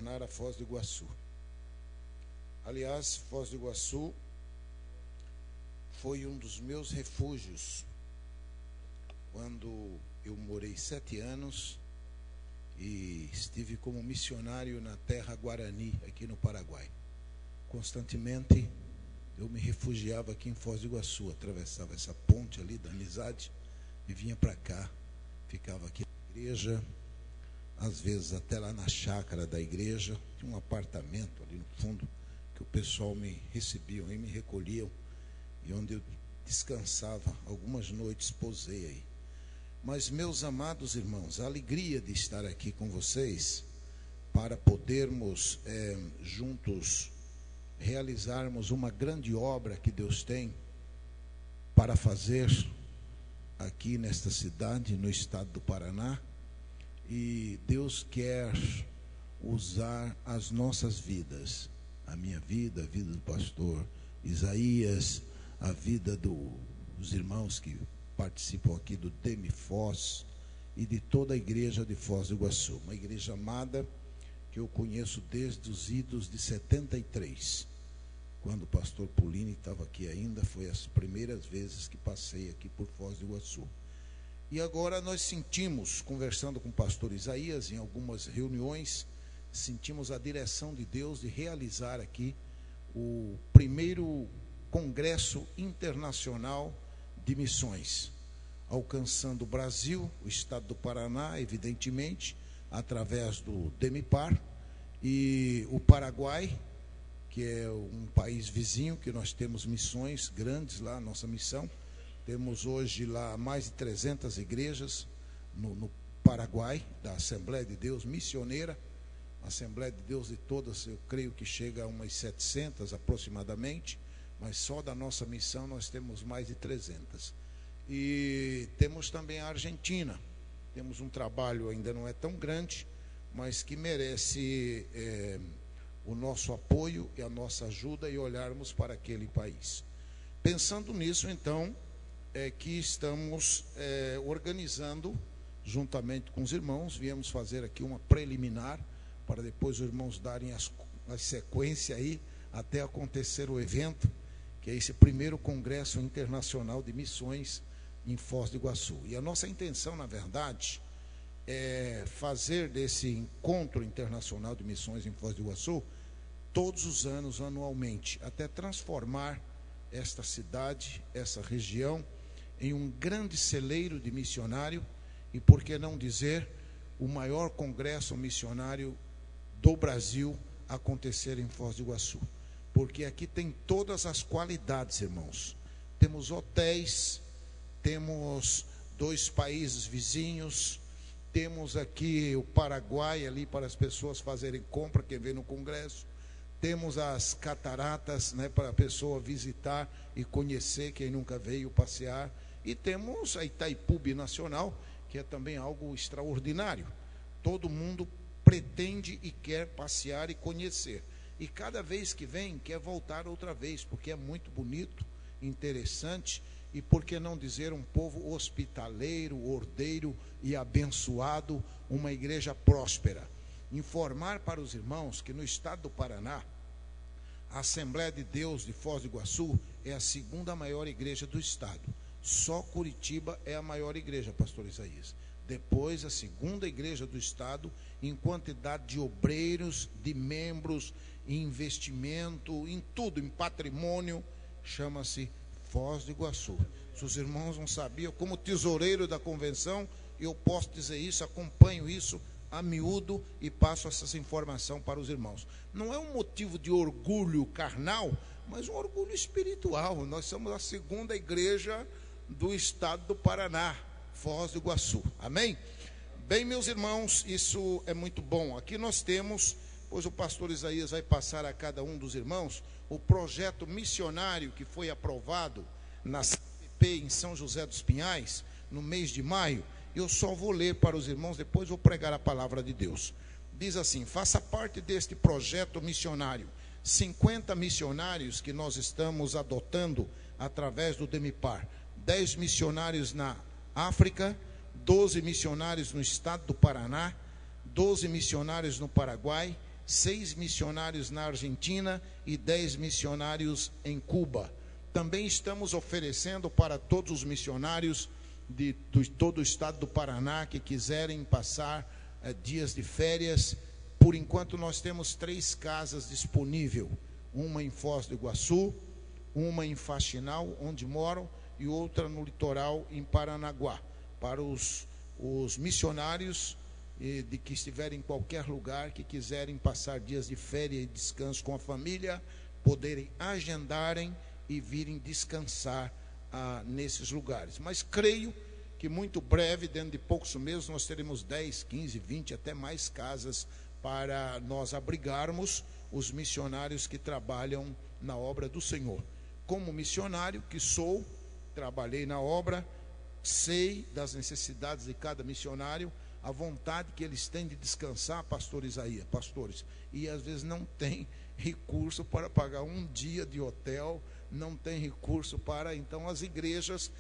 missionar a Foz do Iguaçu. Aliás, Foz do Iguaçu foi um dos meus refúgios quando eu morei 7 anos e estive como missionário na terra Guarani, aqui no Paraguai. Constantemente eu me refugiava aqui em Foz do Iguaçu, atravessava essa ponte ali da amizade e vinha para cá, ficava aqui na igreja, às vezes até lá na chácara da igreja, tinha um apartamento ali no fundo, que o pessoal me recebiam e me recolhiam, e onde eu descansava, algumas noites posei aí. Mas, meus amados irmãos, a alegria de estar aqui com vocês, para podermos juntos realizarmos uma grande obra que Deus tem para fazer aqui nesta cidade, no estado do Paraná, e Deus quer usar as nossas vidas, a minha vida, a vida do pastor Isaías, a vida dos irmãos que participam aqui do DEMI-Foz e de toda a igreja de Foz do Iguaçu, uma igreja amada que eu conheço desde os idos de 73, quando o pastor Polini estava aqui ainda, foi as primeiras vezes que passei aqui por Foz do Iguaçu. E agora nós sentimos, conversando com o pastor Isaías, em algumas reuniões, sentimos a direção de Deus de realizar aqui o primeiro Congresso Internacional de Missões, alcançando o Brasil, o estado do Paraná, evidentemente, através do DEMIPAR, e o Paraguai, que é um país vizinho, que nós temos missões grandes lá, nossa missão. Temos hoje lá mais de 300 igrejas no Paraguai, da Assembleia de Deus missioneira. A Assembleia de Deus de todas, eu creio que chega a umas 700 aproximadamente, mas só da nossa missão nós temos mais de 300. E temos também a Argentina. Temos um trabalho, ainda não é tão grande, mas que merece o nosso apoio e a nossa ajuda e olharmos para aquele país. Pensando nisso, então, que estamos organizando, juntamente com os irmãos, viemos fazer aqui uma preliminar, para depois os irmãos darem a sequência aí, até acontecer o evento, que é esse primeiro Congresso Internacional de Missões em Foz do Iguaçu. E a nossa intenção, na verdade, é fazer desse encontro internacional de missões em Foz do Iguaçu todos os anos, anualmente, até transformar esta cidade, essa região, em um grande celeiro de missionário e, por que não dizer, o maior congresso missionário do Brasil acontecer em Foz do Iguaçu. Porque aqui tem todas as qualidades, irmãos. Temos hotéis, temos 2 países vizinhos, temos aqui o Paraguai ali para as pessoas fazerem compra, quem vem no congresso. Temos as cataratas, né, para a pessoa visitar e conhecer, quem nunca veio passear. E temos a Itaipu Binacional, que é também algo extraordinário. Todo mundo pretende e quer passear e conhecer. E cada vez que vem, quer voltar outra vez, porque é muito bonito, interessante, e por que não dizer um povo hospitaleiro, ordeiro e abençoado, uma igreja próspera. Informar para os irmãos que no estado do Paraná, a Assembleia de Deus de Foz do Iguaçu é a 2ª maior igreja do estado. Só Curitiba é a maior igreja, pastor Isaías. Depois, a 2ª igreja do estado, em quantidade de obreiros, de membros, em investimento, em tudo, em patrimônio, chama-se Foz do Iguaçu. Se os irmãos não sabiam, como tesoureiro da convenção, eu posso dizer isso, acompanho isso a miúdo e passo essa informação para os irmãos. Não é um motivo de orgulho carnal, mas um orgulho espiritual. Nós somos a 2ª igreja do estado do Paraná, Foz do Iguaçu. Amém? Bem, meus irmãos, isso é muito bom. Aqui nós temos, pois o pastor Isaías vai passar a cada um dos irmãos, o projeto missionário que foi aprovado na CPP em São José dos Pinhais, no mês de maio. Eu só vou ler para os irmãos, depois vou pregar a palavra de Deus. Diz assim: faça parte deste projeto missionário. 50 missionários que nós estamos adotando através do DEMIPAR. 10 missionários na África, 12 missionários no estado do Paraná, 12 missionários no Paraguai, 6 missionários na Argentina e 10 missionários em Cuba. Também estamos oferecendo para todos os missionários de todo o estado do Paraná que quiserem passar dias de férias. Por enquanto nós temos 3 casas disponíveis, uma em Foz do Iguaçu, uma em Faxinal, onde moram, e outra no litoral em Paranaguá, para os missionários de que estiverem em qualquer lugar, que quiserem passar dias de férias e descanso com a família, poderem agendarem e virem descansar nesses lugares. Mas creio que muito breve, dentro de poucos meses, nós teremos 10, 15, 20, até mais casas para nós abrigarmos os missionários que trabalham na obra do Senhor. Como missionário que sou, trabalhei na obra, sei das necessidades de cada missionário, a vontade que eles têm de descansar, pastor Isaías, pastores, e às vezes não tem recurso para pagar um dia de hotel, não tem recurso para, então as igrejas,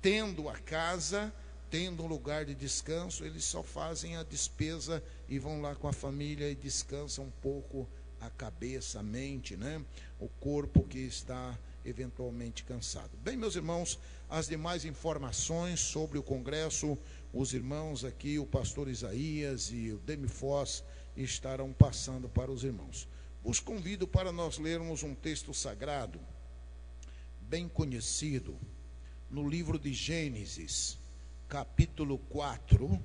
tendo a casa, tendo um lugar de descanso, eles só fazem a despesa e vão lá com a família e descansam um pouco a cabeça, a mente, né? O corpo que está eventualmente cansado. Bem, meus irmãos, as demais informações sobre o congresso, os irmãos aqui, o pastor Isaías e o Demi Foz, estarão passando para os irmãos. Os convido para nós lermos um texto sagrado, bem conhecido, no livro de Gênesis, capítulo 4,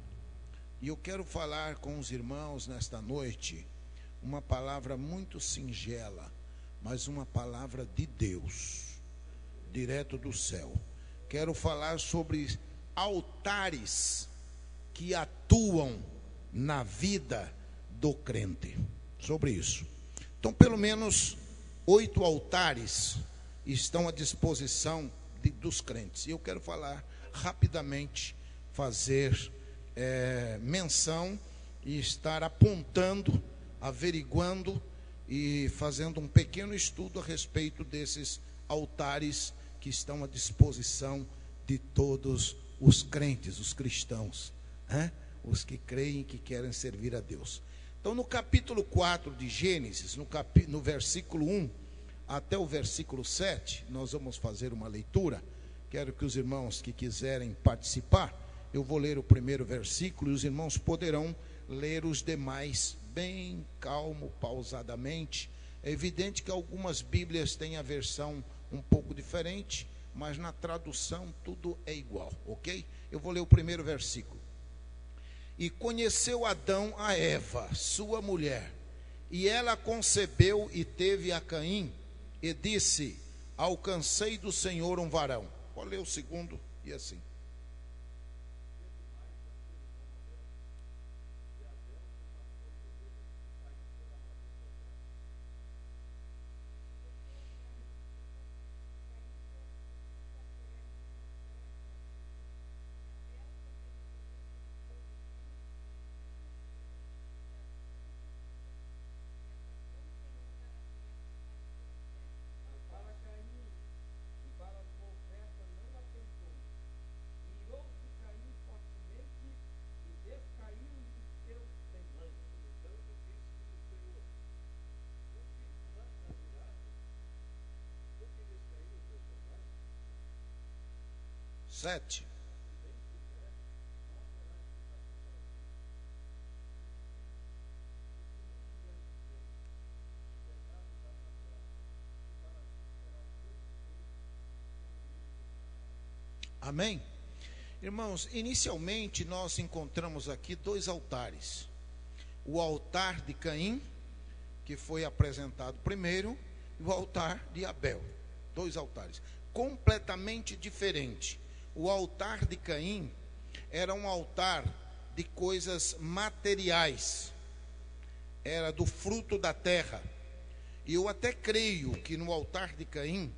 e eu quero falar com os irmãos nesta noite uma palavra muito singela, mas uma palavra de Deus, direto do céu. Quero falar sobre altares que atuam na vida do crente, sobre isso. Então, pelo menos 8 altares estão à disposição dos crentes. E eu quero falar rapidamente, fazer menção e estar apontando, averiguando e fazendo um pequeno estudo a respeito desses altares que estão à disposição de todos os crentes, os cristãos, os que creem, que querem servir a Deus. Então, no capítulo 4 de Gênesis, no versículo 1 até o versículo 7, nós vamos fazer uma leitura. Quero que os irmãos que quiserem participar, eu vou ler o primeiro versículo e os irmãos poderão ler os demais bem calmo, pausadamente. É evidente que algumas Bíblias têm a versão um pouco diferente, mas na tradução tudo é igual, ok? Eu vou ler o primeiro versículo. E conheceu Adão a Eva, sua mulher, e ela concebeu e teve a Caim, e disse: alcancei do Senhor um varão. Vou ler o segundo e assim. Sete. Amém? Irmãos, inicialmente nós encontramos aqui 2 altares. O altar de Caim, que foi apresentado primeiro, e o altar de Abel. 2 altares, completamente diferentes. O altar de Caim era um altar de coisas materiais, era do fruto da terra. E eu até creio que no altar de Caim,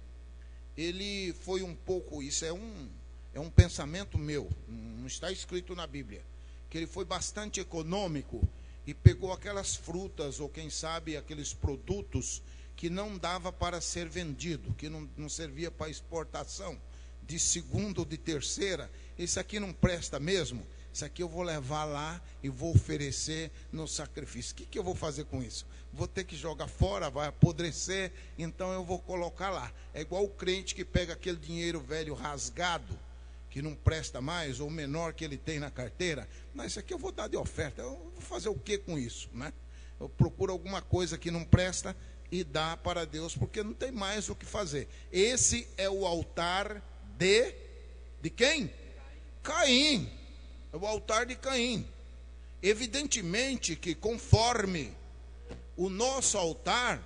ele foi um pouco, isso é um pensamento meu, não está escrito na Bíblia, que ele foi bastante econômico e pegou aquelas frutas, ou quem sabe aqueles produtos que não dava para ser vendido, que não servia para exportação, de segunda ou de terceira, esse aqui não presta mesmo, Isso aqui eu vou levar lá e vou oferecer no sacrifício. O que eu vou fazer com isso? Vou ter que jogar fora, vai apodrecer, então eu vou colocar lá. É igual o crente que pega aquele dinheiro velho rasgado, que não presta mais, ou menor que ele tem na carteira. Não, isso aqui eu vou dar de oferta. Eu vou fazer o que com isso, né? Eu procuro alguma coisa que não presta e dá para Deus, porque não tem mais o que fazer. Esse é o altar de quem? Caim. É o altar de Caim. Evidentemente que conforme o nosso altar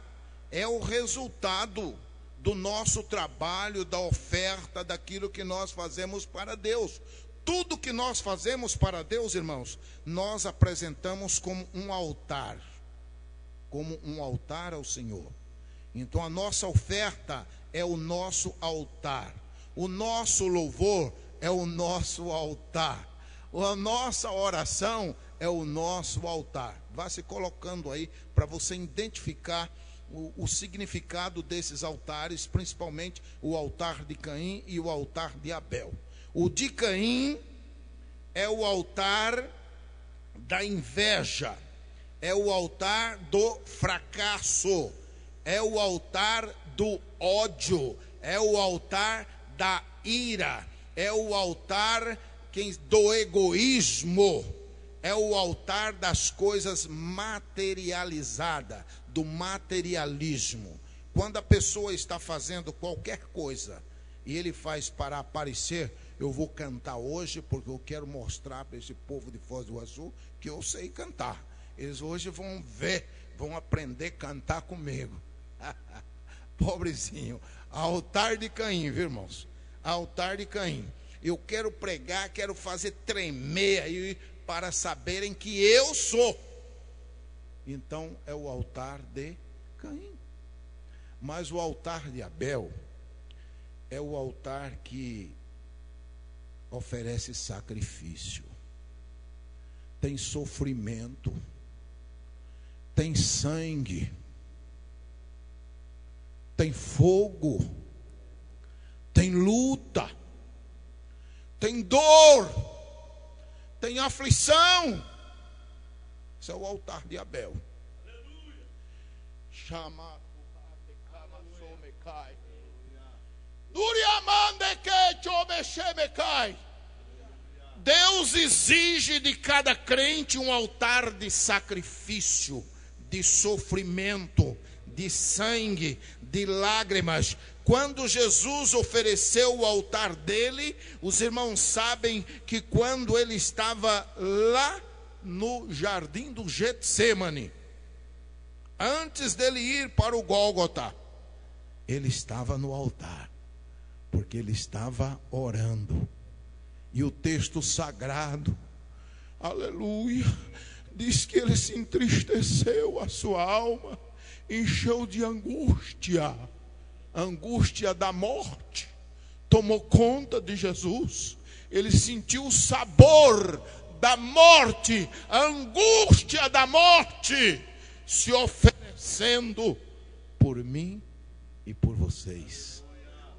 é o resultado do nosso trabalho, da oferta, daquilo que nós fazemos para Deus. Tudo que nós fazemos para Deus, irmãos, nós apresentamos como um altar ao Senhor. Então a nossa oferta é o nosso altar, o nosso louvor é o nosso altar, a nossa oração é o nosso altar. Vá se colocando aí para você identificar o significado desses altares, principalmente o altar de Caim e o altar de Abel. O de Caim é o altar da inveja, é o altar do fracasso, é o altar do ódio, é o altar da ira, é o altar do egoísmo, é o altar das coisas materializadas, do materialismo. Quando a pessoa está fazendo qualquer coisa e ele faz para aparecer, eu vou cantar hoje porque eu quero mostrar para esse povo de Foz do Iguaçu que eu sei cantar. Eles hoje vão ver, vão aprender a cantar comigo. Pobrezinho. Altar de Caim, viu, irmãos? Altar de Caim. Eu quero pregar, quero fazer tremer aí para saberem que eu sou. Então é o altar de Caim. Mas o altar de Abel é o altar que oferece sacrifício. Tem sofrimento, tem sangue, tem fogo, tem luta, tem dor, tem aflição. Esse é o altar de Abel. Chama Deus exige de cada crente um altar de sacrifício, de sofrimento, de sangue, de lágrimas. Quando Jesus ofereceu o altar dele, os irmãos sabem que quando ele estava lá no jardim do Getsêmani, antes dele ir para o Gólgota, ele estava no altar, porque ele estava orando. E o texto sagrado, aleluia, diz que ele se entristeceu, a sua alma encheu de angústia. A angústia da morte tomou conta de Jesus. Ele sentiu o sabor da morte, a angústia da morte, se oferecendo por mim e por vocês,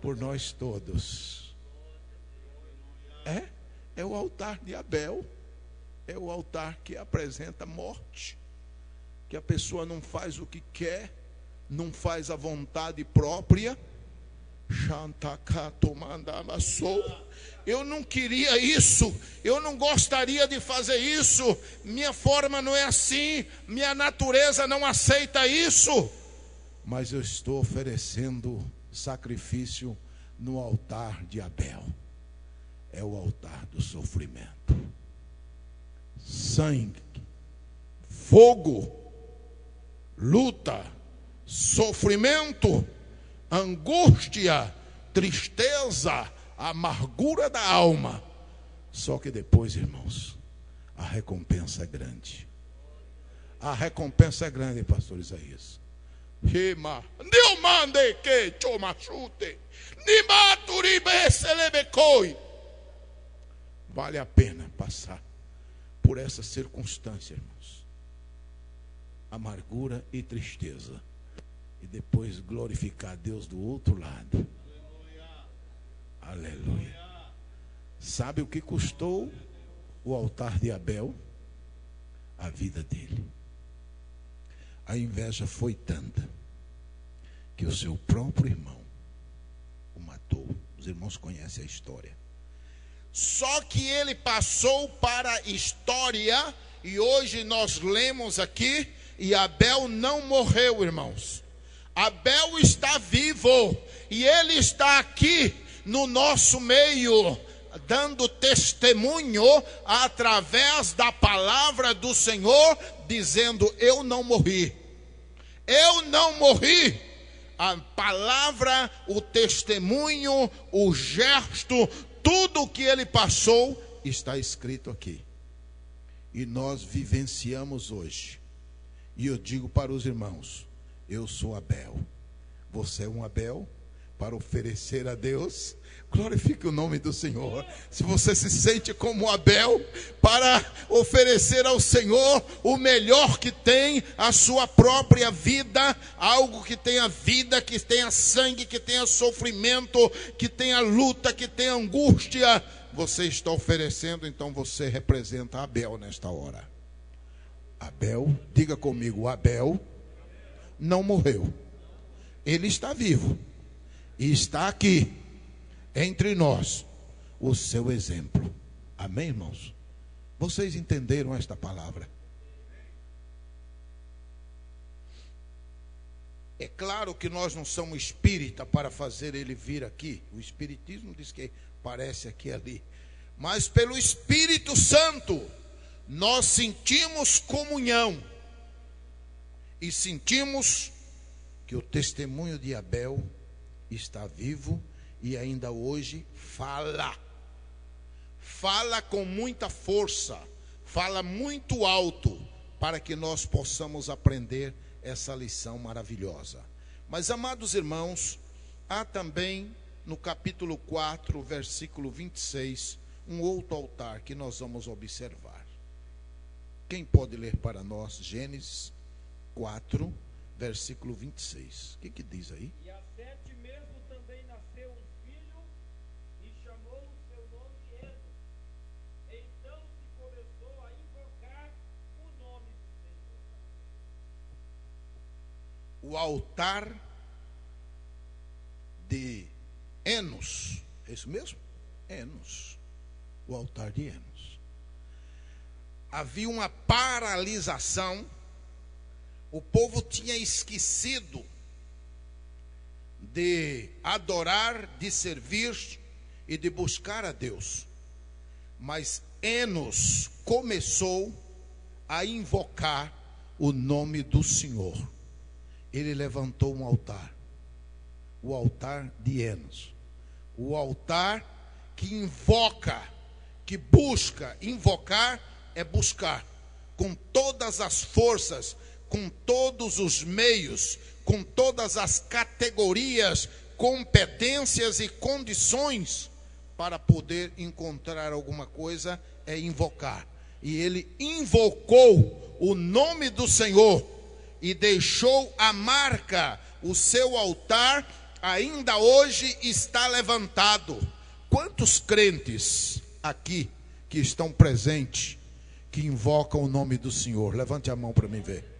por nós todos. É o altar de Abel, é o altar que apresenta morte, que a pessoa não faz o que quer, não faz a vontade própria. Eu não queria isso, eu não gostaria de fazer isso, minha forma não é assim, minha natureza não aceita isso, mas eu estou oferecendo sacrifício no altar de Abel. É o altar do sofrimento, sangue, fogo, luta, sofrimento, angústia, tristeza, amargura da alma. Só que depois, irmãos, a recompensa é grande. A recompensa é grande, pastor Isaías. Vale a pena passar por essa circunstância, irmãos. Amargura e tristeza. E depois glorificar a Deus do outro lado. Aleluia. Sabe o que custou o altar de Abel, a vida dele. A inveja foi tanta que o seu próprio irmão o matou. Os irmãos conhecem a história. Só que ele passou para a história, e hoje nós lemos aqui, e Abel não morreu, irmãos. Abel está vivo, e ele está aqui no nosso meio, dando testemunho através da palavra do Senhor, dizendo: eu não morri. Eu não morri. A palavra, o testemunho, o gesto, tudo o que ele passou está escrito aqui. E nós vivenciamos hoje. E eu digo para os irmãos: eu sou Abel. Você é um Abel para oferecer a Deus? Glorifique o nome do Senhor. Se você se sente como Abel, para oferecer ao Senhor o melhor que tem, a sua própria vida, algo que tenha vida, que tenha sangue, que tenha sofrimento, que tenha luta, que tenha angústia, você está oferecendo, então você representa Abel nesta hora. Abel, diga comigo, Abel não morreu. Ele está vivo e está aqui entre nós, o seu exemplo. Amém, irmãos? Vocês entenderam esta palavra? É claro que nós não somos espírita para fazer ele vir aqui. O espiritismo diz que parece aqui e ali. Mas pelo Espírito Santo, nós sentimos comunhão. E sentimos que o testemunho de Abel está vivo e ainda hoje fala. Fala com muita força, fala muito alto, para que nós possamos aprender essa lição maravilhosa. Mas, amados irmãos, há também no capítulo 4, versículo 26, um outro altar que nós vamos observar. Quem pode ler para nós Gênesis 4, versículo 26? O que diz aí? E a Sete mesmo também nasceu um filho, e chamou o seu nome Enos. Então se começou a invocar o nome do Senhor. O altar de Enos, é isso mesmo? Enos, o altar de Enos. Havia uma paralisação, o povo tinha esquecido de adorar, de servir e de buscar a Deus. Mas Enos começou a invocar o nome do Senhor. Ele levantou um altar, o altar de Enos, o altar que invoca, que busca. Invocar é buscar com todas as forças, com todos os meios, com todas as categorias, competências e condições para poder encontrar alguma coisa, é invocar. E ele invocou o nome do Senhor e deixou a marca. O seu altar ainda hoje está levantado. Quantos crentes aqui que estão presentes, que invocam o nome do Senhor? Levante a mão para mim ver.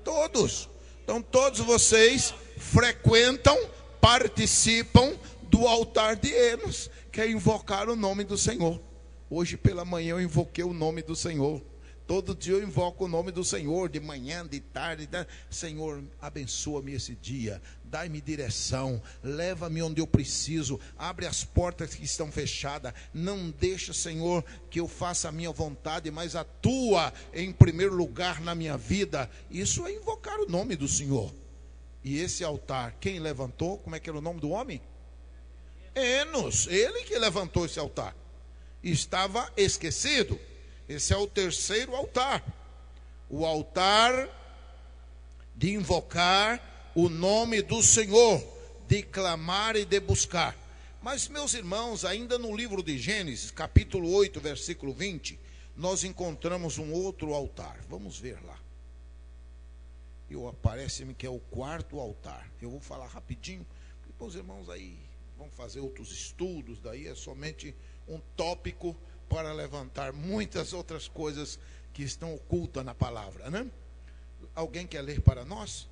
Todos. Então todos vocês frequentam, participam do altar de Enos, que é invocar o nome do Senhor. Hoje pela manhã eu invoquei o nome do Senhor. Todo dia eu invoco o nome do Senhor, de manhã, de tarde. Senhor, abençoa-me esse dia, dai-me direção, leva-me onde eu preciso, abre as portas que estão fechadas, não deixa, Senhor, que eu faça a minha vontade, mas a tua em primeiro lugar na minha vida. Isso é invocar o nome do Senhor. E esse altar, quem levantou? Como é que era o nome do homem? Enos, ele que levantou esse altar. Estava esquecido. Esse é o terceiro altar. O altar de invocar o nome do Senhor, de clamar e de buscar. Mas, meus irmãos, ainda no livro de Gênesis, capítulo 8, versículo 20, nós encontramos um outro altar. Vamos ver lá. Parece-me que é o quarto altar. Eu vou falar rapidinho, porque os irmãos aí vão fazer outros estudos, daí é somente um tópico para levantar muitas outras coisas que estão ocultas na palavra, né? Alguém quer ler para nós?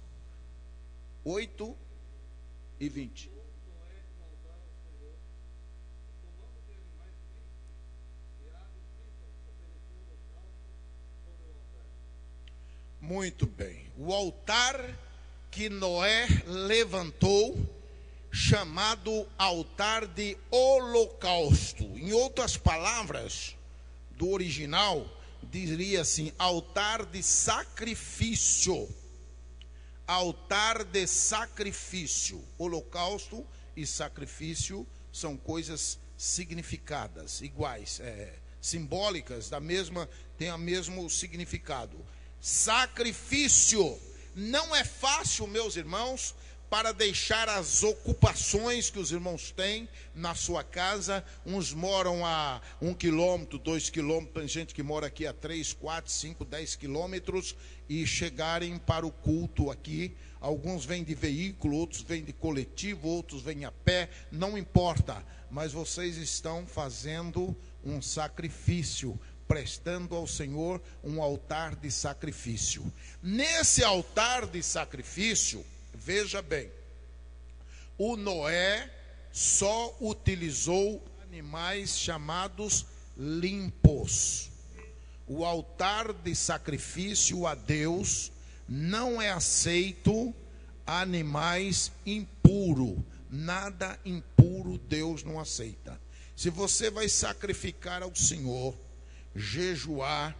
8:20. Muito bem. O altar que Noé levantou, chamado altar de holocausto. Em outras palavras, do original, diria assim: altar de sacrifício. Altar de sacrifício. Holocausto e sacrifício são coisas significadas, iguais, simbólicas, tem o mesmo significado. Sacrifício. Não é fácil, meus irmãos, para deixar as ocupações que os irmãos têm na sua casa. Uns moram a 1 quilômetro, 2 quilômetros, tem gente que mora aqui a 3, 4, 5, 10 quilômetros, e chegarem para o culto aqui. Alguns vêm de veículo, outros vêm de coletivo, outros vêm a pé, não importa, mas vocês estão fazendo um sacrifício, prestando ao Senhor um altar de sacrifício. Nesse altar de sacrifício, veja bem, o Noé só utilizou animais chamados limpos. O altar de sacrifício a Deus não é aceito animais impuros. Nada impuro Deus não aceita. Se você vai sacrificar ao Senhor, jejuar,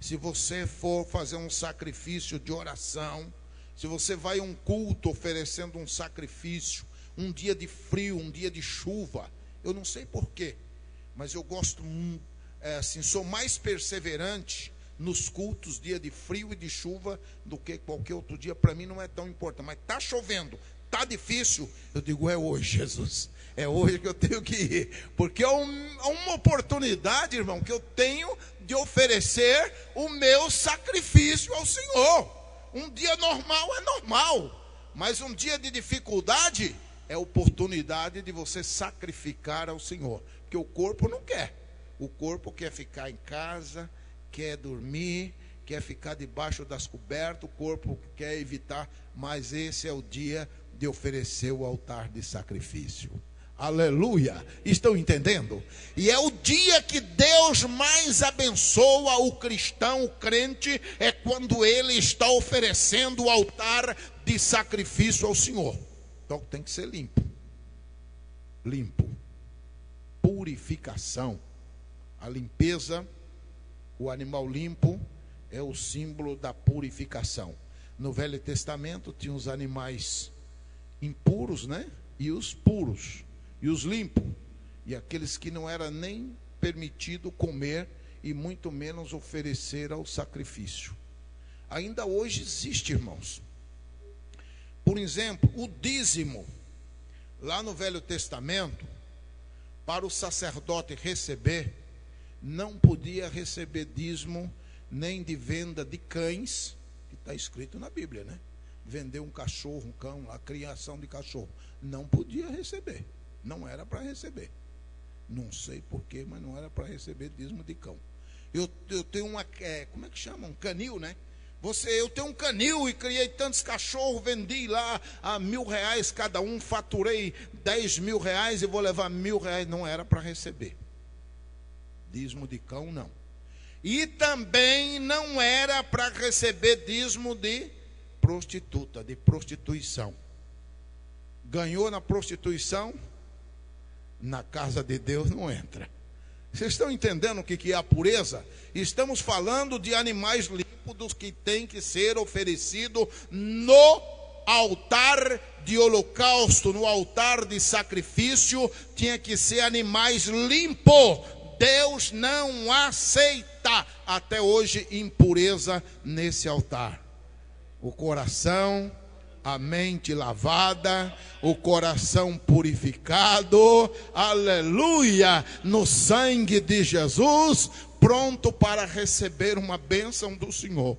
se você for fazer um sacrifício de oração, se você vai a um culto oferecendo um sacrifício, um dia de frio, um dia de chuva, eu não sei porquê, mas eu gosto, sou mais perseverante nos cultos, dia de frio e de chuva, do que qualquer outro dia. Para mim não é tão importante, mas está chovendo, está difícil, eu digo: é hoje, Jesus, é hoje que eu tenho que ir, porque é uma oportunidade, irmão, que eu tenho de oferecer o meu sacrifício ao Senhor. Um dia normal é normal, mas um dia de dificuldade é oportunidade de você sacrificar ao Senhor, porque o corpo não quer. O corpo quer ficar em casa, quer dormir, quer ficar debaixo das cobertas, o corpo quer evitar, mas esse é o dia de oferecer o altar de sacrifício. Aleluia, estão entendendo? E é o dia que Deus mais abençoa o cristão, o crente, é quando ele está oferecendo o altar de sacrifício ao Senhor. Então tem que ser limpo. Limpo. Purificação. A limpeza, o animal limpo é o símbolo da purificação. No Velho Testamento tinha os animais impuros, né? E os puros. E os limpos, e aqueles que não era nem permitido comer, e muito menos oferecer ao sacrifício. Ainda hoje existe, irmãos. Por exemplo, o dízimo. Lá no Velho Testamento, para o sacerdote receber, não podia receber dízimo nem de venda de cães, que está escrito na Bíblia, né? Vender um cachorro, um cão, a criação de cachorro, não podia receber. Não era para receber. Não sei porquê, mas não era para receber dízimo de cão. Eu tenho como é que chama? Um canil, né? Eu tenho um canil e criei tantos cachorros, vendi lá a R$1.000 cada um, faturei R$10.000 e vou levar R$1.000. Não era para receber. Dízimo de cão, não. E também não era para receber dízimo de prostituta, de prostituição. Ganhou na prostituição, na casa de Deus não entra. Vocês estão entendendo o que é a pureza? Estamos falando de animais límpidos que tem que ser oferecido no altar de holocausto, no altar de sacrifício, tinha que ser animais limpos. Deus não aceita até hoje impureza nesse altar. O coração, a mente lavada, o coração purificado, aleluia, no sangue de Jesus, pronto para receber uma bênção do Senhor.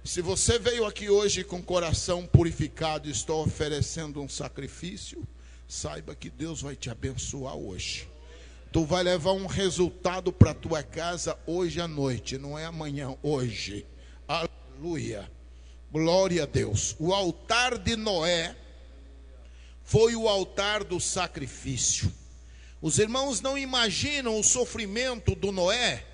Se você veio aqui hoje com o coração purificado e está oferecendo um sacrifício, saiba que Deus vai te abençoar hoje. Tu vai levar um resultado para a tua casa hoje à noite, não é amanhã, hoje. Aleluia. Glória a Deus. O altar de Noé foi o altar do sacrifício. Os irmãos não imaginam o sofrimento do Noé,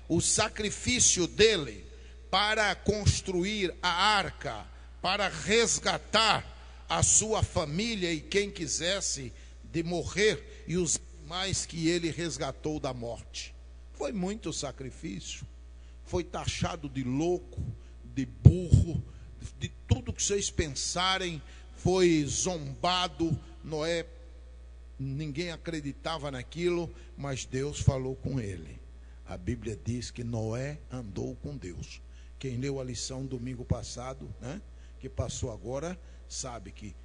o sacrifício dele para construir a arca, para resgatar a sua família e quem quisesse de morrer, e os animais que ele resgatou da morte. Foi muito sacrifício. Foi taxado de louco, de burro, de tudo que vocês pensarem. Foi zombado. Noé, ninguém acreditava naquilo, mas Deus falou com ele. A Bíblia diz que Noé andou com Deus. Quem leu a lição domingo passado, né, que passou agora, sabe que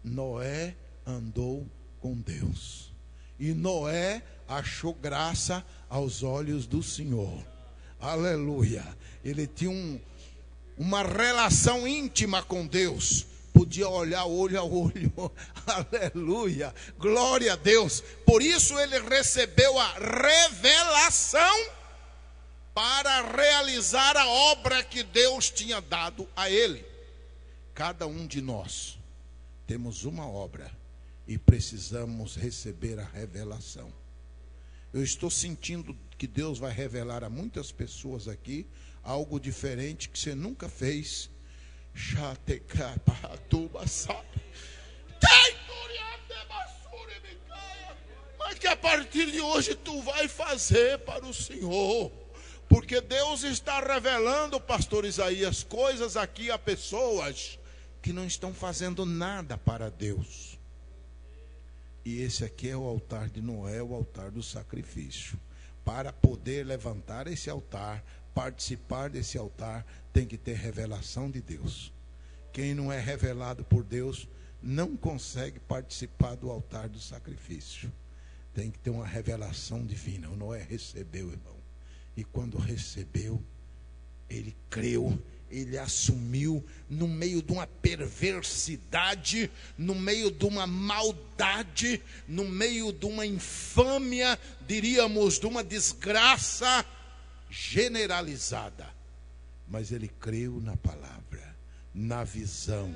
Noé andou com Deus. E Noé achou graça aos olhos do Senhor. Aleluia. Ele tinha uma relação íntima com Deus. Podia olhar olho a olho. Aleluia. Glória a Deus. Por isso ele recebeu a revelação para realizar a obra que Deus tinha dado a ele. Cada um de nós temos uma obra e precisamos receber a revelação. Eu estou sentindo que Deus vai revelar a muitas pessoas aqui algo diferente que você nunca fez. Mas que a partir de hoje tu vai fazer para o Senhor. Porque Deus está revelando, pastor Isaías, coisas aqui a pessoas que não estão fazendo nada para Deus. E esse aqui é o altar de Noé, o altar do sacrifício. Para poder levantar esse altar, participar desse altar, tem que ter revelação de Deus. Quem não é revelado por Deus não consegue participar do altar do sacrifício. Tem que ter uma revelação divina. O Noé recebeu, irmão. E quando recebeu, ele creu. Ele assumiu no meio de uma perversidade, no meio de uma maldade, no meio de uma infâmia, diríamos, de uma desgraça generalizada. Mas ele creu na palavra, na visão,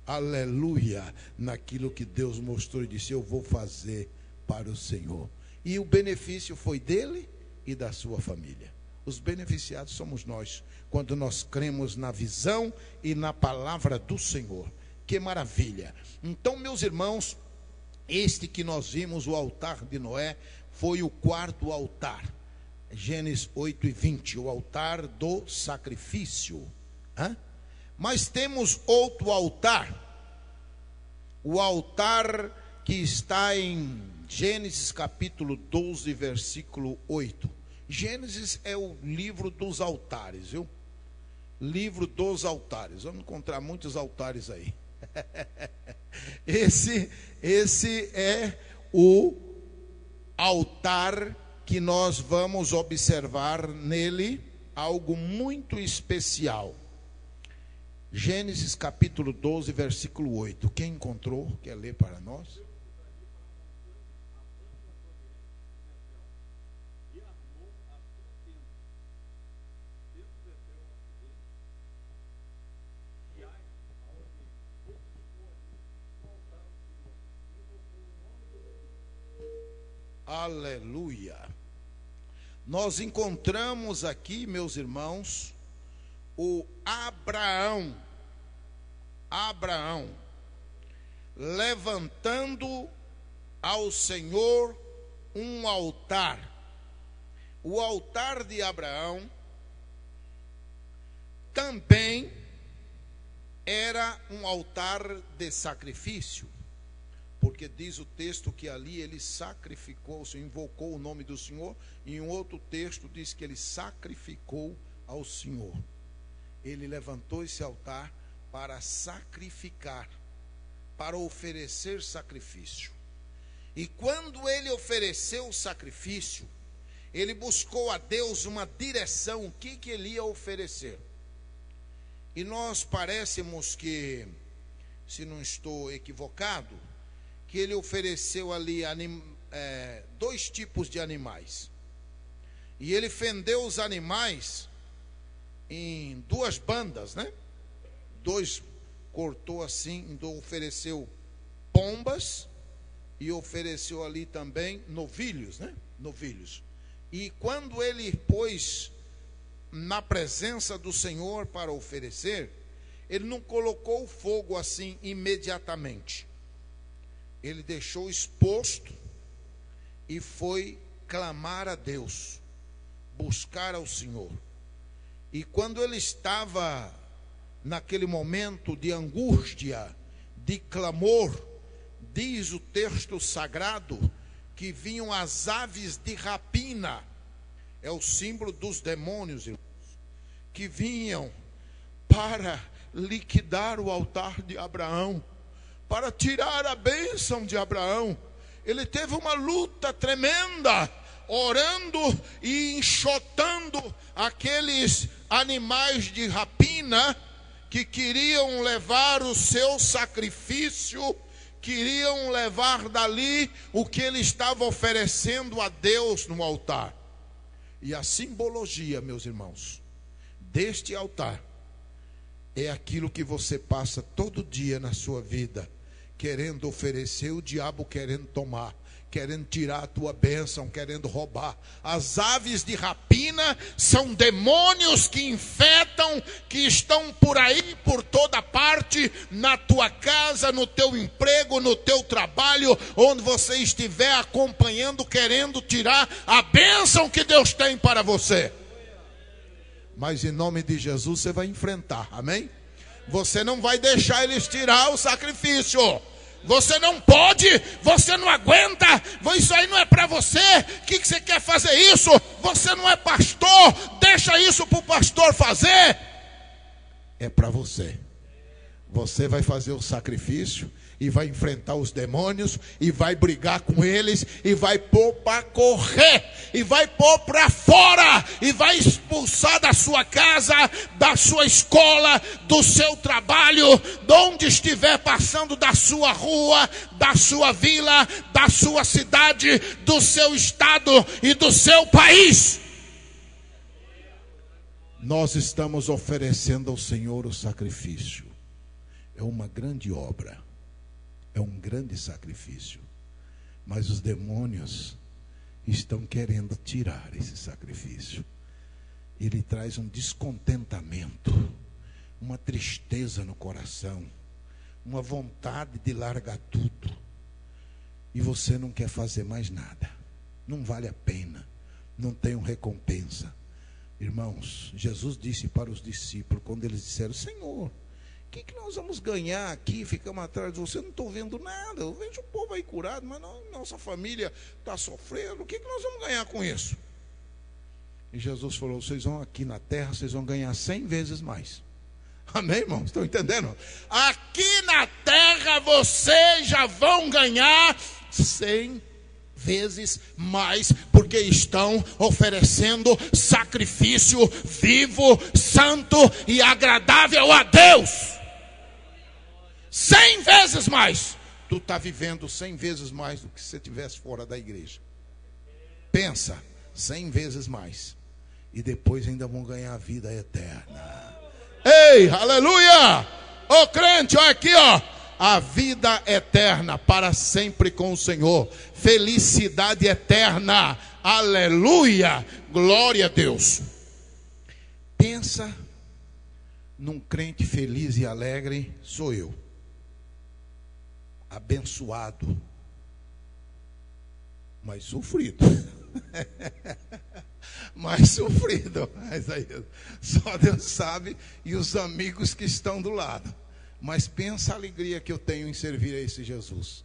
aleluia, naquilo que Deus mostrou e disse: eu vou fazer para o Senhor. E o benefício foi dele e da sua família. Os beneficiados somos nós, quando nós cremos na visão e na palavra do Senhor. Que maravilha! Então, meus irmãos, este que nós vimos, o altar de Noé, foi o quarto altar. Gênesis 8:20, o altar do sacrifício. Mas temos outro altar, o altar que está em Gênesis capítulo 12, versículo 8. Gênesis é o livro dos altares, viu? Livro dos altares. Vamos encontrar muitos altares aí. Esse é o altar que nós vamos observar nele algo muito especial. Gênesis capítulo 12, versículo 8. Quem encontrou, quer ler para nós? Aleluia. Nós encontramos aqui, meus irmãos, o Abraão levantando ao Senhor um altar. O altar de Abraão também era um altar de sacrifício, porque diz o texto que ali ele sacrificou, o Senhor invocou o nome do Senhor, e em outro texto diz que ele sacrificou ao Senhor. Ele levantou esse altar para sacrificar, para oferecer sacrifício. E quando ele ofereceu o sacrifício, ele buscou a Deus uma direção, o que ele ia oferecer. E nós parecemos que, se não estou equivocado, que ele ofereceu ali 2 tipos de animais. E ele fendeu os animais em 2 bandas, né? 2 cortou assim, ofereceu pombas e ofereceu ali também novilhos, né? Novilhos. E quando ele pôs na presença do Senhor para oferecer, ele não colocou o fogo assim imediatamente. Ele deixou exposto e foi clamar a Deus, buscar ao Senhor. E quando ele estava naquele momento de angústia, de clamor, diz o texto sagrado que vinham as aves de rapina, é o símbolo dos demônios, irmãos, que vinham para liquidar o altar de Abraão, para tirar a bênção de Abraão. Ele teve uma luta tremenda, orando e enxotando aqueles animais de rapina que queriam levar o seu sacrifício, queriam levar dali o que ele estava oferecendo a Deus no altar. E a simbologia, meus irmãos, deste altar é aquilo que você passa todo dia na sua vida, querendo oferecer, o diabo querendo tomar, querendo tirar a tua bênção, querendo roubar. As aves de rapina são demônios que infetam, que estão por aí, por toda parte, na tua casa, no teu emprego, no teu trabalho, onde você estiver acompanhando, querendo tirar a bênção que Deus tem para você. Mas em nome de Jesus você vai enfrentar, amém? Você não vai deixar eles tirar o sacrifício. Você não pode, você não aguenta, isso aí não é para você. O que você quer fazer isso? Você não é pastor, deixa isso para o pastor fazer. É para você. Você vai fazer o sacrifício e vai enfrentar os demônios e vai brigar com eles e vai pôr para correr e vai pôr para fora e vai expulsar da sua casa, da sua escola, do seu trabalho, de onde estiver passando, da sua rua, da sua vila, da sua cidade, do seu estado e do seu país. Nós estamos oferecendo ao Senhor o sacrifício. É uma grande obra. É um grande sacrifício. Mas os demônios estão querendo tirar esse sacrifício. Ele traz um descontentamento, uma tristeza no coração, uma vontade de largar tudo. E você não quer fazer mais nada. Não vale a pena. Não tem uma recompensa. Irmãos, Jesus disse para os discípulos, quando eles disseram: Senhor, o que nós vamos ganhar aqui? Ficamos atrás de você, não estou vendo nada. Eu vejo o povo aí curado, mas nossa família está sofrendo. O que nós vamos ganhar com isso? E Jesus falou: vocês vão aqui na terra, vocês vão ganhar 100 vezes mais. Amém, irmãos? Estão entendendo? Aqui na terra vocês já vão ganhar 100 vezes mais, porque estão oferecendo sacrifício vivo, santo e agradável a Deus. 100 vezes mais. Tu está vivendo 100 vezes mais do que se você estivesse fora da igreja. Pensa, 100 vezes mais. E depois ainda vão ganhar a vida eterna. Ei, aleluia! Ô crente, olha aqui, ó. A vida eterna para sempre com o Senhor. Felicidade eterna. Aleluia! Glória a Deus. Pensa num crente feliz e alegre. Sou eu. Abençoado, mas sofrido. Mas sofrido. Mas aí, só Deus sabe, e os amigos que estão do lado. Mas pensa a alegria que eu tenho em servir a esse Jesus.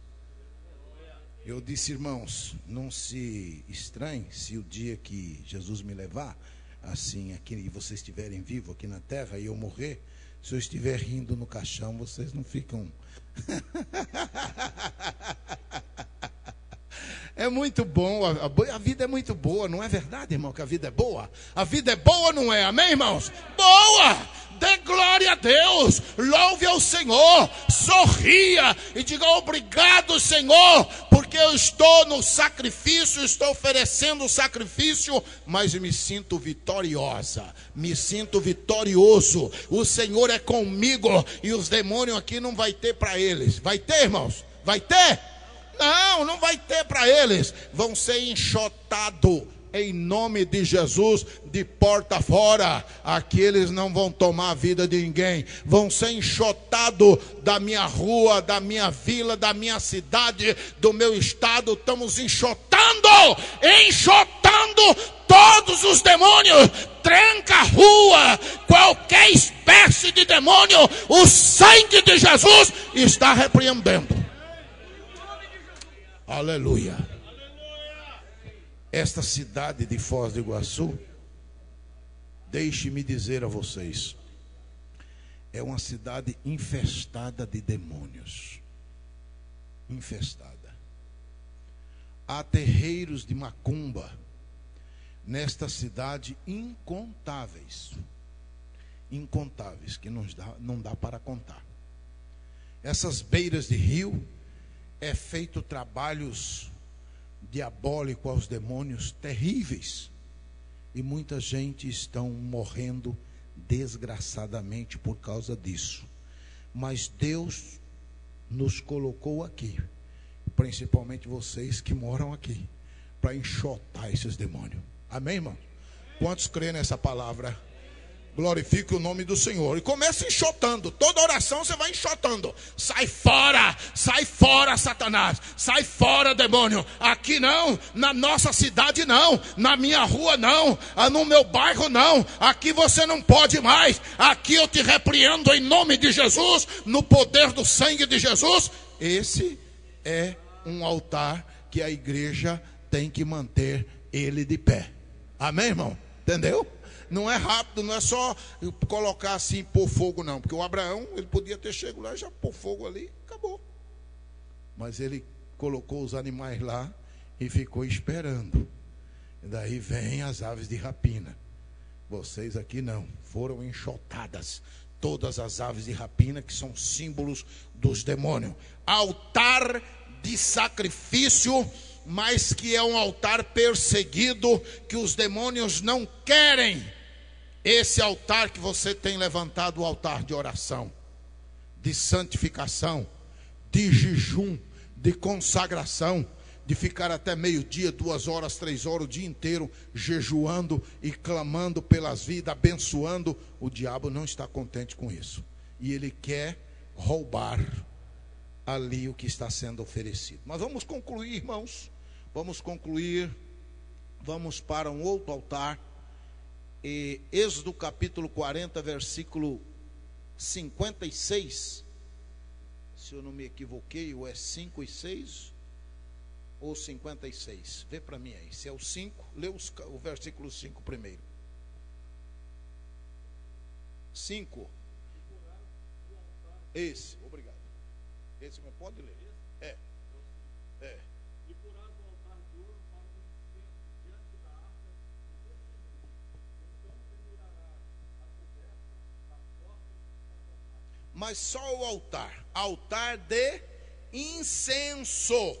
Eu disse: irmãos, não se estranhe se o dia que Jesus me levar, assim, aqui, e vocês estiverem vivos aqui na terra e eu morrer, se eu estiver rindo no caixão, vocês não ficam... É muito bom, a vida é muito boa, não é verdade, irmão, que a vida é boa? A vida é boa, não é? Amém, irmãos? Boa! dê glória a Deus, louve ao Senhor, sorria e diga: obrigado, Senhor, porque eu estou no sacrifício, estou oferecendo o sacrifício, mas me sinto vitoriosa, me sinto vitorioso. O Senhor é comigo e os demônios aqui não vai ter para eles. Vai ter, irmãos? Vai ter? Não, não vai ter para eles. Vão ser enxotados em nome de Jesus, de porta fora. Aqui eles não vão tomar a vida de ninguém. Vão ser enxotados da minha rua, da minha vila, da minha cidade, do meu estado. Estamos enxotando todos os demônios. Tranca a rua, qualquer espécie de demônio, o sangue de Jesus está repreendendo. Aleluia. Esta cidade de Foz do Iguaçu, deixe-me dizer a vocês, é uma cidade infestada de demônios. Infestada. Há terreiros de macumba nesta cidade incontáveis. Incontáveis, que não dá para contar. Essas beiras de rio é feito trabalhos diabólicos aos demônios terríveis. E muita gente estão morrendo desgraçadamente por causa disso. Mas Deus nos colocou aqui, principalmente vocês que moram aqui, para enxotar esses demônios. Amém, irmão? Quantos creem nessa palavra? Glorifique o nome do Senhor. E comece enxotando. Toda oração você vai enxotando. Sai fora, Satanás. Sai fora, demônio. Aqui não, na nossa cidade não, na minha rua não, no meu bairro não. Aqui você não pode mais. Aqui eu te repreendo em nome de Jesus, no poder do sangue de Jesus. Esse é um altar que a igreja tem que manter ele de pé. Amém, irmão? Entendeu? Não é rápido, não é só colocar assim, pôr fogo não. Porque o Abraão, ele podia ter chegado lá e já pôr fogo ali, acabou. Mas ele colocou os animais lá e ficou esperando. E daí vem as aves de rapina. Vocês aqui não, foram enxotadas todas as aves de rapina, que são símbolos dos demônios. Altar de sacrifício, mas que é um altar perseguido, que os demônios não querem. Esse altar que você tem levantado, o altar de oração, de santificação, de jejum, de consagração, de ficar até meio-dia, 2 horas, 3 horas, o dia inteiro jejuando e clamando pelas vidas, abençoando. O diabo não está contente com isso, e ele quer roubar ali o que está sendo oferecido. Mas vamos concluir, irmãos. Vamos concluir. Vamos para um outro altar. Êxodo capítulo 40, versículo 56. Se eu não me equivoquei, ou é 5 e 6 ou 56. Vê para mim aí. Se é o 5, lê o versículo 5 primeiro. 5. Esse, obrigado. Esse me pode ler? É. E porás o altar de ouro para o incenso diante da arca do testemunho. Então pendurarás a coberta da porta do tabernáculo. Mas só o altar de incenso.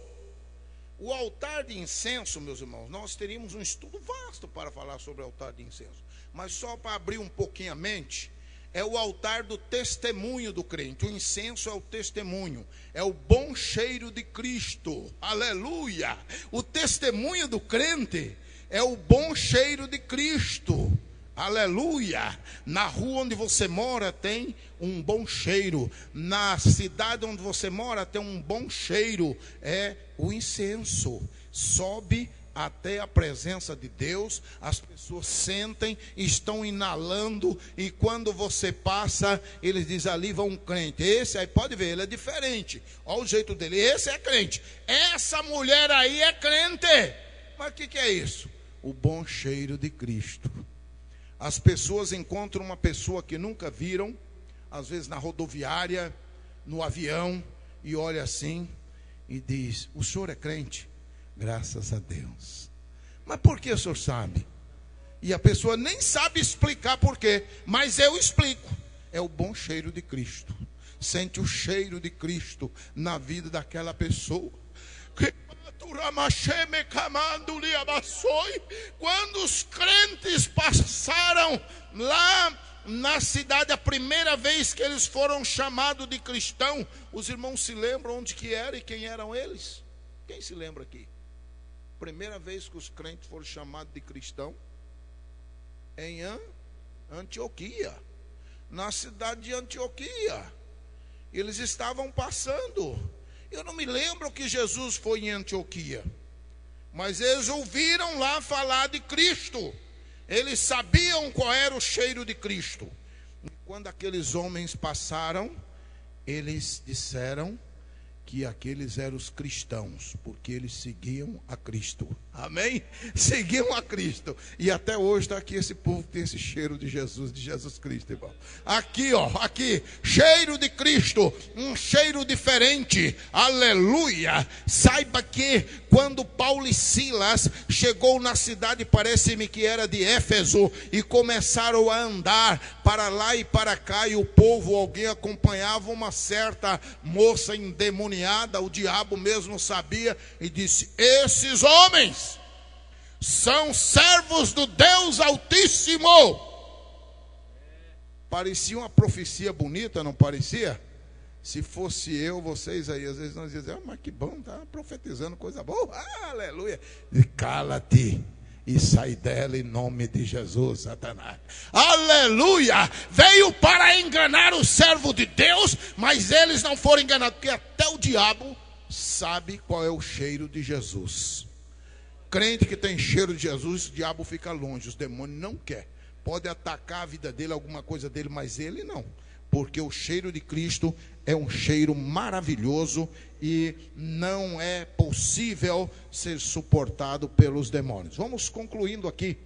O altar de incenso, meus irmãos, nós teríamos um estudo vasto para falar sobre o altar de incenso. Mas só para abrir um pouquinho a mente, é o altar do testemunho do crente. O incenso é o testemunho, é o bom cheiro de Cristo. Aleluia! O testemunho do crente é o bom cheiro de Cristo. Aleluia! Na rua onde você mora tem um bom cheiro. Na cidade onde você mora tem um bom cheiro. É o incenso. Sobe até a presença de Deus, as pessoas sentem, estão inalando, e quando você passa, eles dizem: ali vai um crente. Esse aí, pode ver, ele é diferente, olha o jeito dele, esse é crente, essa mulher aí é crente. Mas o que é isso? O bom cheiro de Cristo. As pessoas encontram uma pessoa que nunca viram, às vezes na rodoviária, no avião, e olha assim e diz: o senhor é crente? Graças a Deus. Mas por que o senhor sabe? E a pessoa nem sabe explicar por quê, mas eu explico. é o bom cheiro de Cristo. Sente o cheiro de Cristo na vida daquela pessoa. Quando os crentes passaram lá na cidade, a primeira vez que eles foram chamados de cristão, os irmãos se lembram onde que era e quem eram eles? Quem se lembra aqui? Primeira vez que os crentes foram chamados de cristão? Em Antioquia, na cidade de Antioquia. Eles estavam passando. Eu não me lembro que Jesus foi em Antioquia, mas eles ouviram lá falar de Cristo. Eles sabiam qual era o cheiro de Cristo. E quando aqueles homens passaram, eles disseram que aqueles eram os cristãos, porque eles seguiam a Cristo. Amém? Seguiam a Cristo. E até hoje está aqui esse povo que tem esse cheiro de Jesus Cristo, irmão. Aqui, ó, aqui, cheiro de Cristo, um cheiro diferente. Aleluia. Saiba que quando Paulo e Silas chegou na cidade, parece-me que era de Éfeso, e começaram a andar para lá e para cá, e o povo, alguém acompanhava uma certa moça endemoniada, o diabo mesmo sabia, e disse: esses homens são servos do Deus Altíssimo. Parecia uma profecia bonita, não parecia? Se fosse eu, vocês aí, às vezes nós dizemos: mas que bom, está profetizando coisa boa, aleluia. E cala-te e sai dela em nome de Jesus, Satanás. Aleluia. Veio para enganar o servo de Deus, mas eles não foram enganados, porque até o diabo sabe qual é o cheiro de Jesus. Crente que tem cheiro de Jesus, o diabo fica longe, os demônios não querem. Pode atacar a vida dele, alguma coisa dele, mas ele não. Porque o cheiro de Cristo é um cheiro maravilhoso e não é possível ser suportado pelos demônios. Vamos concluindo aqui.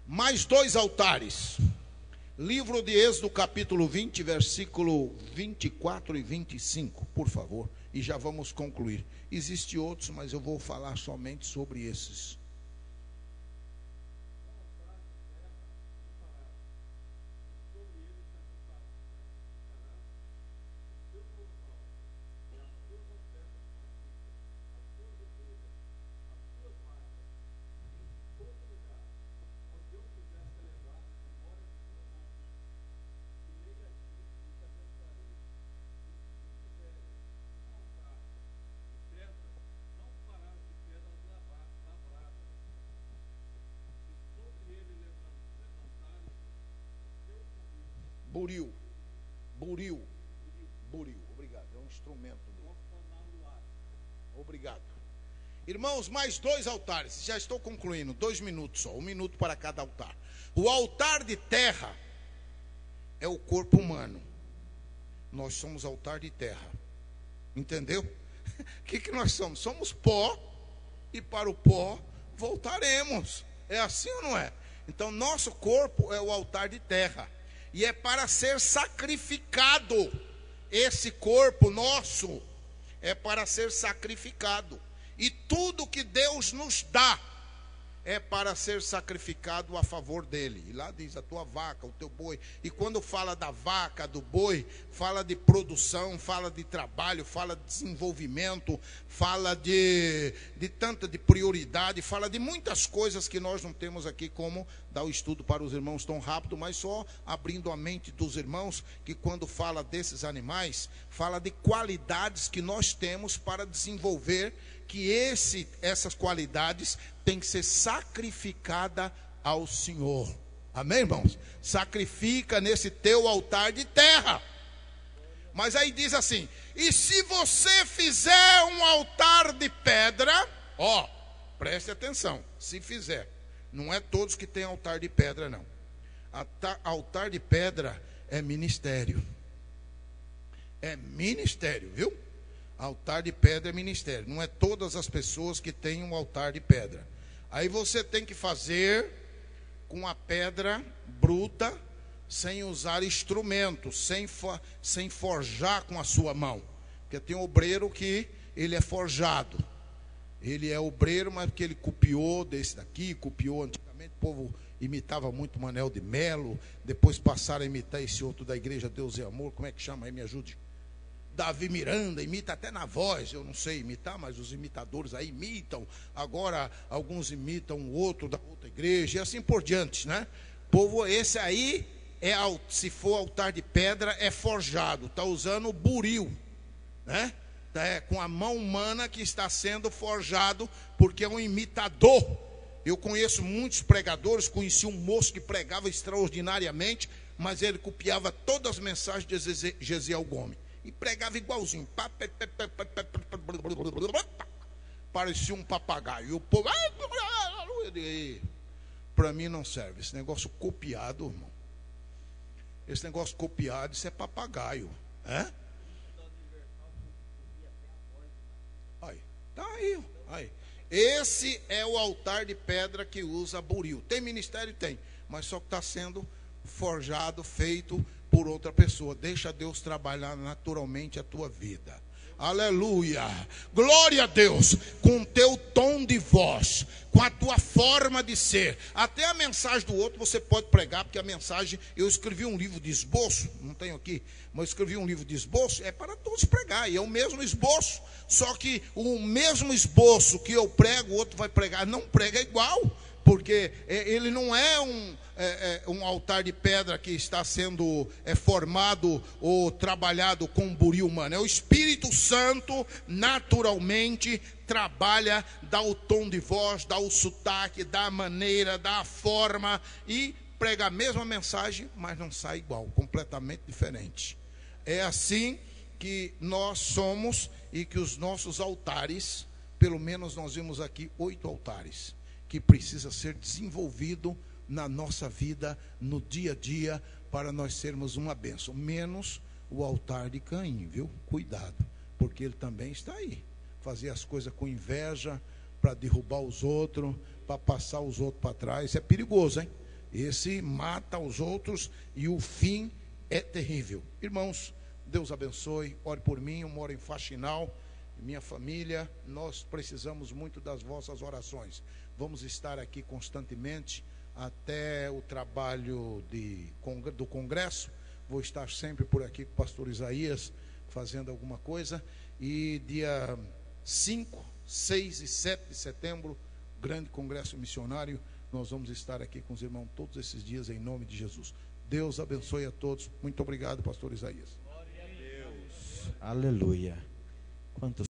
Mais 2 altares. Livro de Êxodo, capítulo 20, versículo 24 e 25, por favor. E já vamos concluir. Existem outros, mas eu vou falar somente sobre esses. Buril. Obrigado. É um instrumento dele. Obrigado. Irmãos, mais 2 altares. Já estou concluindo. 2 minutos só. 1 minuto para cada altar. O altar de terra é o corpo humano. Nós somos altar de terra. Entendeu? O que nós somos? Somos pó. E para o pó voltaremos. É assim ou não é? Então, nosso corpo é o altar de terra. E é para ser sacrificado. Esse corpo nosso é para ser sacrificado. E tudo que Deus nos dá é para ser sacrificado a favor dele. E lá diz: a tua vaca, o teu boi. E quando fala da vaca, do boi, fala de produção, fala de trabalho, fala de desenvolvimento, fala de prioridade, fala de muitas coisas que nós não temos aqui como dar o estudo para os irmãos tão rápido, mas só abrindo a mente dos irmãos, que quando fala desses animais, fala de qualidades que nós temos para desenvolver, que essas qualidades tem que ser sacrificada ao Senhor. Amém, irmãos? Sacrifica nesse teu altar de terra. Mas aí diz assim: e se você fizer um altar de pedra, ó, preste atenção, se fizer, não é todos que têm altar de pedra, não. Altar de pedra é ministério. É ministério, viu? Altar de pedra é ministério. Não é todas as pessoas que têm um altar de pedra. Aí você tem que fazer com a pedra bruta, sem usar instrumentos, sem forjar com a sua mão. Porque tem um obreiro que ele é forjado. Ele é obreiro, mas porque ele copiou desse daqui, copiou antigamente. O povo imitava muito Manel de Melo, depois passaram a imitar esse outro da Igreja Deus e Amor, como é que chama aí, me ajude? Davi Miranda, imita até na voz, eu não sei imitar, mas os imitadores aí imitam, agora alguns imitam o outro da outra igreja, e assim por diante, né? Povo, esse aí, se for altar de pedra, é forjado, está usando o buril, né? Com a mão humana que está sendo forjado, porque é um imitador. Eu conheço muitos pregadores, conheci um moço que pregava extraordinariamente, mas ele copiava todas as mensagens de Gesiel Gomes. E pregava igualzinho. Parecia um papagaio. E o povo... Para mim não serve. Esse negócio copiado, irmão. Esse negócio copiado, isso é papagaio. É? Aí. Tá aí. Esse é o altar de pedra que usa buril. Tem ministério? Tem. Mas só que está sendo forjado, feito por outra pessoa. Deixa Deus trabalhar naturalmente a tua vida. Aleluia, glória a Deus. Com o teu tom de voz, com a tua forma de ser, até a mensagem do outro você pode pregar, porque a mensagem, eu escrevi um livro de esboço, não tenho aqui, mas escrevi um livro de esboço, é para todos pregar, e é o mesmo esboço, só que o mesmo esboço que eu prego, o outro vai pregar, não prega igual, porque ele não é um altar de pedra que está sendo formado ou trabalhado com buril humano. É o Espírito Santo naturalmente trabalha, dá o tom de voz, dá o sotaque, dá a maneira, dá a forma e prega a mesma mensagem, mas não sai igual, completamente diferente. É assim que nós somos e que os nossos altares, pelo menos nós vimos aqui 8 altares, que precisa ser desenvolvido na nossa vida, no dia a dia, para nós sermos uma bênção. Menos o altar de Caim, viu? Cuidado, porque ele também está aí. Fazer as coisas com inveja, para derrubar os outros, para passar os outros para trás. É perigoso, hein? Esse mata os outros e o fim é terrível. Irmãos, Deus abençoe. Ore por mim, eu moro em Faxinal. Minha família, nós precisamos muito das vossas orações. Vamos estar aqui constantemente até o trabalho do congresso. Vou estar sempre por aqui com o pastor Isaías fazendo alguma coisa. E dia 5, 6 e 7 de setembro, grande congresso missionário. Nós vamos estar aqui com os irmãos todos esses dias em nome de Jesus. Deus abençoe a todos. Muito obrigado, pastor Isaías. Glória a Deus. Aleluia. Quantos